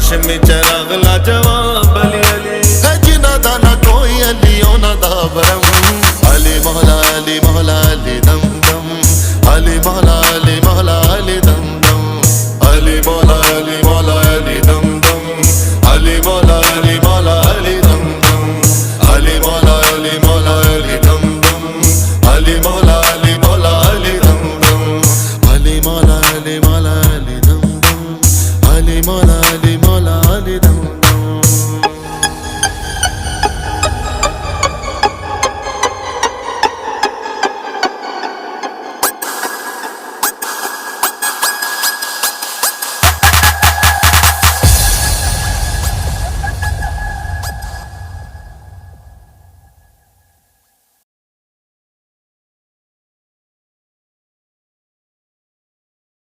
हाशमी चराग लाजवाब अली अली जिना दा ना कोई अली ओना दा भरम अली मौला अली मौला अली दम दम अली मौला अली मौला अली दम दम अली मौला अली मौला अली दम दम अली मौला अली मौला अली दम दम अली मौला अली मौला अली दम दम अली मौला अली मौला अली दम दम अली मौला अली